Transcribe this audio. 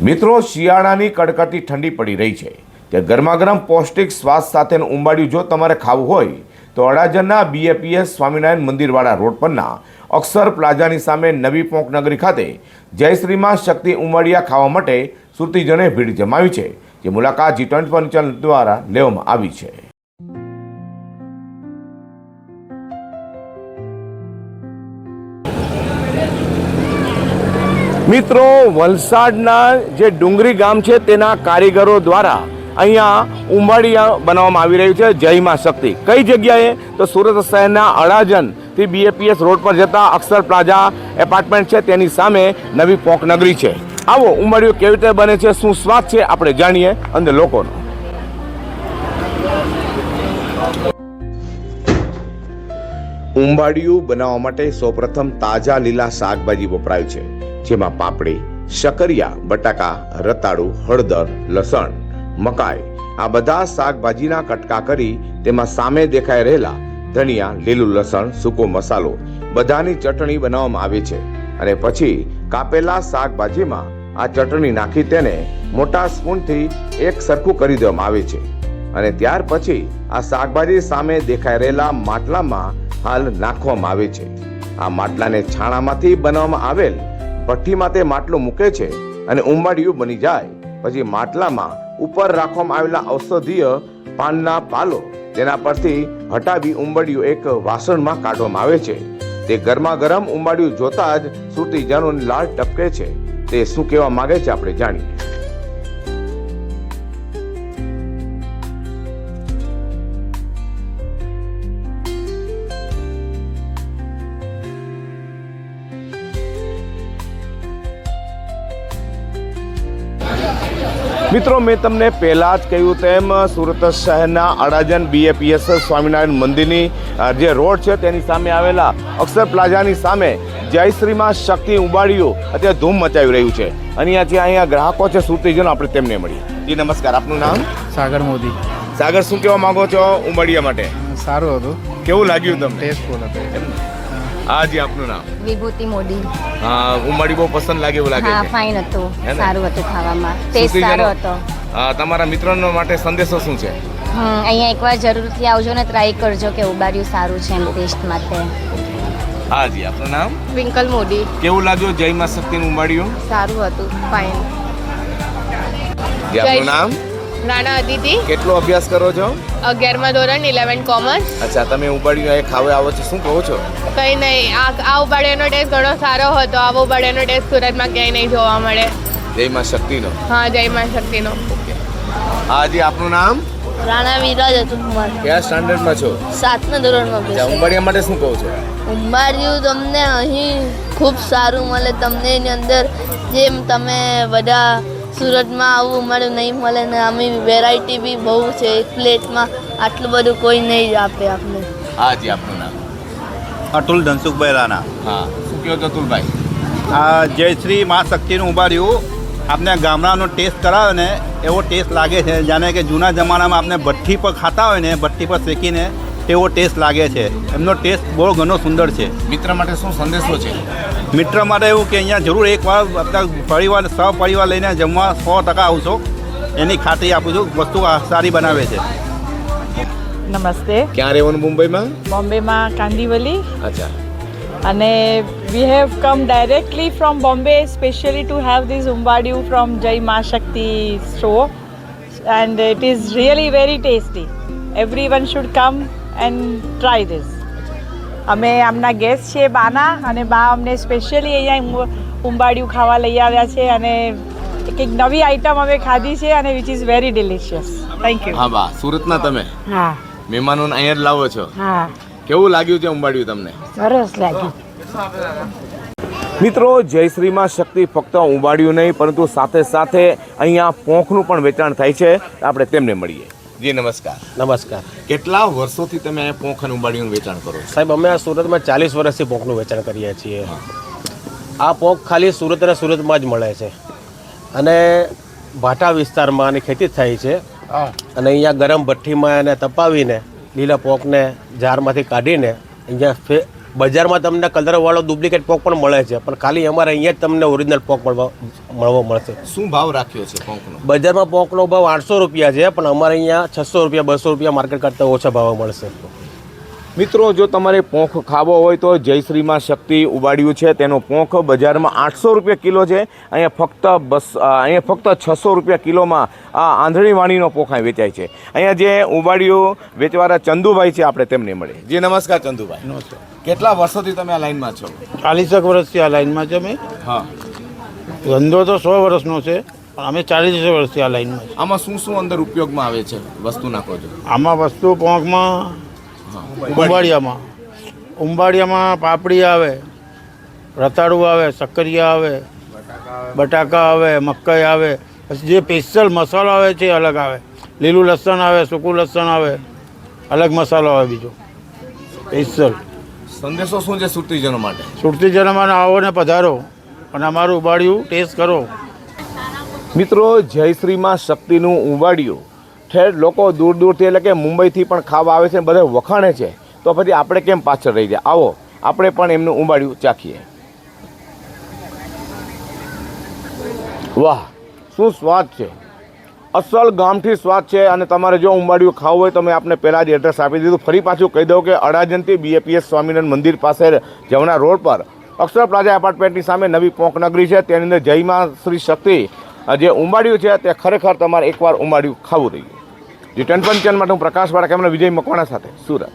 મિત્રો, શિયાળાની કડકડતી ઠંડી પડી રહી છે તે ગરમાગરમ પૌષ્ટિક સ્વાદ સાથેનું ઉંબાડિયું જો તમારે ખાવું હોય તો અડાજણના BAPS સ્વામિનારાયણ મંદિરવાળા રોડ પરના અક્ષર પ્લાઝાની સામે નવી પોંક નગરી ખાતે જય શ્રીમાં શક્તિ ઉંબાડિયા ખાવા માટે સુરતીજને ભીડ જમાવી છે, જે મુલાકાત G24 ચેનલ દ્વારા લેવામાં આવી છે। મિત્રો, વલસાડના જે ડુંગરી ગામ છે તેના કારીગરો દ્વારા અહીંયા ઉંબાડિયા બનાવવામાં આવી રહ્યું છે જય માં શક્તિ। કઈ જગ્યાએ તો સુરત શહેરના અડાજણથી BAPS રોડ પર જતા અક્ષર પ્લાઝા એપાર્ટમેન્ટ છે તેની સામે નવી પોંક નગરી છે। આવો ઉંબાડિયું કેવી રીતે બને છે, શું સ્વાદ છે, આપણે જાણીએ અંદર લોકોનો। ઉંબાડિયું બનાવવા માટે સૌપ્રથમ તાજા લીલા શાકભાજી વપરાય છે, જેમાં પાપડી, શકરિયા, બટાકા, રતાળુ, હળદર, લસણ, મકાઈ આ બધા શાકભાજીના કટકા કરી તેમાં સામે દેખાઈ રહેલા ધનિયા, લીલું લસણ, સૂકો મસાલો બધાની ચટણી બનાવવામાં આવે છે અને પછી કાપેલા શાકભાજીમાં આ ચટણી નાખી તેને મોટા સ્પૂનથી એક સરખું કરી દેવામાં આવે છે અને ત્યાર પછી આ શાકભાજી સામે દેખાઈ રહેલા માટલામાં હાલ નાખવામાં આવે છે। આ માટલાને છાણામાંથી બનાવવામાં આવેલ ભઠ્ઠીમાં તે માટલું મૂકે છે અને ઉંબાડિયું બની જાય પછી માટલામાં ઉપર રાખવામાં આવેલા ઔષધીય પાનના પાલો તેના પરથી હટાવી ઉંબાડિયું એક વાસણમાં કાઢવામાં આવે છે। તે ગરમા ગરમ ઉંબાડિયું જોતા જ સુરતીજનોને લાળ ટપકે છે। તે શું કહેવા માંગે છે આપણે જાણીએ। મિત્રો, મેં તમને પહેલાં જ કહ્યું તેમ સુરત શહેરના અડાજણ BAPS સ્વામિનારાયણ મંદિરની જે રોડ છે તેની સામે આવેલા અક્ષર પ્લાઝાની સામે જય શ્રીમાં શક્તિ ઉંબાડિયું અત્યારે ધૂમ મચાવી રહ્યું છે અને અહીંયા ગ્રાહકો છે સુરતીજનો, આપણે તેમને મળીએ। જી નમસ્કાર, આપનું નામ? સાગર મોદી। સાગર, શું કહેવા માંગો છો ઉંબાડિયા માટે? સારું હતું। કેવું લાગ્યું તમને? ટેસ્ટફુલ હતું। હા જી, આપનું નામ? વિભૂતિ મોદી। હા, ઉંબાડિયું બહુ પસંદ લાગે એવું લાગે હા, છે? ફાઇન હતું, સારું હતું, ખાવામાં ટેસ્ટ સારો હતો। તમારા મિત્રોનો માટે સંદેશો શું છે? અહીંયા એકવાર જરૂરથી આવજો ને ટ્રાય કરજો કે ઉંબાડિયું સારું છે એમ ટેસ્ટ માટે। હા જી, આપનું નામ? વિંકલ મોદી। કેવું લાગ્યું જય માં શક્તિનું ઉંબાડિયું? સારું હતું, ફાઇન। જી, આપનું નામ? રાણા અદિતિ। કેટલો અભ્યાસ કરો છો? 11મા ધોરણ, 11 કોમર્સ। અચ્છા, તમે ઉંબાડિયું અહીં ખાવા આવો છો, શું કહો છો? કંઈ નહીં, આ ઉંબાડિયાનો ટેસ્ટ ઘણો સારો હતો। આવો ઉંબાડિયાનો ટેસ્ટ સુરતમાં ક્યાંય નહીં જોવા મળે। જય માં શક્તિનો? હા, જય માં શક્તિનો। હા જી, આપનું નામ? રાણા વિરાજ અતુલકુમાર। કયા સ્ટાન્ડર્ડમાં છો? 7મા ધોરણમાં અચ્છા, ઉંબાડિયા માટે શું કહો છો? ઉંબાડિયું તમને અહીં ખૂબ સારું મળે। તમને એની અંદર જેમ તમે બધા સુરતમાં આવું ઉંબાડિયું નહીં મળે ને આની વેરાયટી બી બહુ છે। એક પ્લેટમાં આટલું બધું કોઈ નહીં આપે આપને। હા જી, આપનું નામ? અતુલ ધનસુખભાઈ રાણા। હા, શું કહો છો અતુલભાઈ? આ જય શ્રી મા શક્તિનું ઉંબાડિયું આપને ગામડાનો ટેસ્ટ કરાવે ને એવો ટેસ્ટ લાગે છે, જાણે કે જૂના જમાનામાં આપણે ભઠ્ઠી પર ખાતા હોય ને, ભઠ્ઠી પર શેકીને તેવો ટેસ્ટ લાગે છે। એમનો ટેસ્ટ બહુ ઘણો સુંદર છે। મિત્ર માટે શું સંદેશો છે? મિત્ર માટે એવું કે અહીંયા જરૂર એકવાર પરિવાર સહપરિવાર લઈને જમવા 100% આવશો, એની ખાતરી આપું છું। વસ્તુ સારી બનાવે છે। નમસ્તે। ક્યાં રહેવાનું મુંબઈમાં? બોમ્બેમાં કાંદીવલી। અચ્છા, અને we have come directly from Bombay specially to have this umbadiyu from Jai Ma Shakti store, and it is really very tasty. Everyone should come and try this. અમે આમના ગેસ્ટ છે બાના, અને બા અમને સ્પેશિયલી અહીંયા ઉંબાડિયું ખાવા લઈ આવ્યા છે અને એક નવી આઈટમ અમે ખાધી છે અને which is very delicious. Thank you. હા બા, સુરતના તમે? હા। મહેમાનોને અહીંયા જ લાવો છો? હા। કેવું લાગ્યું છે ઉંબાડિયું તમને? સરસ લાગ્યું। મિત્રો, જય શ્રીમાં શક્તિ ફક્ત ઉંબાડિયું નહીં પરંતુ સાથે સાથે અહીંયા પોંખનું પણ વેચાણ થાય છે, આપણે તેમને મળીએ। જી નમસ્કાર। નમસ્કાર। કેટલા વર્ષોથી તમે અહીંયા પોંખ અને ઉંબાડિયું વેચાણ કરો છો? સાહેબ, અમે આ સુરતમાં 40 વર્ષથી પોંખનું વેચાણ કરીએ છીએ। આ પોંખ ખાલી સુરત અને સુરતમાં જ મળે છે અને ભાટા વિસ્તારમાં આની ખેતી થાય છે અને અહીંયા ગરમ ભઠ્ઠીમાં એને તપાવીને લીલા પોંખને જારમાંથી કાઢીને અહીંયા બજારમાં તમને કલરવાળો ડુપ્લિકેટ પોક પણ મળે છે, પણ ખાલી અમારે અહીંયા જ તમને ઓરિજિનલ પોક મળવો મળશે. શું ભાવ રાખ્યો છે પોંકનો? બજારમાં પોકનો ભાવ 800 રૂપિયા છે, પણ અમારે અહીંયા 600 રૂપિયા 200 રૂપિયા માર્કેટ કરતાં ઓછા ભાવે મળશે. મિત્રો, જો તમારે પોંખ ખાવો હોય તો જયશ્રીમાં શક્તિ ઉબાડ્યું છે, તેનો પોંખ બજારમાં 800 રૂપિયા કિલો છે. અહીંયા ફક્ત 600 રૂપિયા કિલોમાં આ આંધળી વાણીનો પોંખ અહીં વેચાય છે. અહીંયા જે ઉબાડ્યું વેચવાળા ચંદુભાઈ છે, આપણે તેમને મળે. જી નમસ્કાર ચંદુભાઈ. નમસ્કાર. કેટલા વર્ષોથી તમે આ લાઈનમાં છો? 40 વર્ષથી આ લાઈનમાં છે અમે. હા. ધંધો તો 100 વર્ષનો છે, પણ અમે 40 વર્ષથી આ લાઈનમાં છે. આમાં શું શું અંદર ઉપયોગમાં આવે છે વસ્તુ નાખો છો? આમાં વસ્તુ પોંકમાં ઉંબાડિયામાં પાપડી આવે, રતાળું આવે, શક્કરિયા આવે, બટાકા આવે, મકાઈ આવે, પછી જે સ્પેશિયલ મસાલો આવે છે અલગ આવે. લીલું લસણ આવે, સૂકું લસણ આવે, અલગ મસાલો આવે બીજો સ્પેશિયલ. સંદેશો શું છે સુરતીજનો માટે? સુરતીજનોમાં આવો ને પધારો અને અમારું ઉંબાડિયું ટેસ્ટ કરો. મિત્રો, જયશ્રીમાં શક્તિનું ઉંબાડિયું ઠેર લોકો દૂર દૂરથી એટલે કે મુંબઈથી પણ ખાવા આવે છે, બધા વખાણે છે, તો પછી આપણે કેમ પાછળ રહી જાય? આવો આપણે પણ એમનું ઉંબાડિયું ચાખીએ. વાહ, શું સ્વાદ છે! અસલ ગામઠી સ્વાદ છે. અને તમારે જો ઉંબાડિયું ખાવું હોય તો મેં આપને પહેલાં જ એડ્રેસ આપી દીધું. ફરી પાછું કહી દઉં કે અડાજણથી BAPS સ્વામિનારાયણ મંદિર પાસે જમણા રોડ પર અક્ષર પ્લાઝા એપાર્ટમેન્ટની સામે નવી પોંક નગરી છે, તેની અંદર જયમાં શ્રી શક્તિ જે ઉંબાડિયું છે તે ખરેખર તમારે એકવાર ઉંબાડિયું ખાવું રહ્યું. જે 10 માટે હું પ્રકાશ વાળા કેમેરા વિજય મકવાણા સાથે સુરત.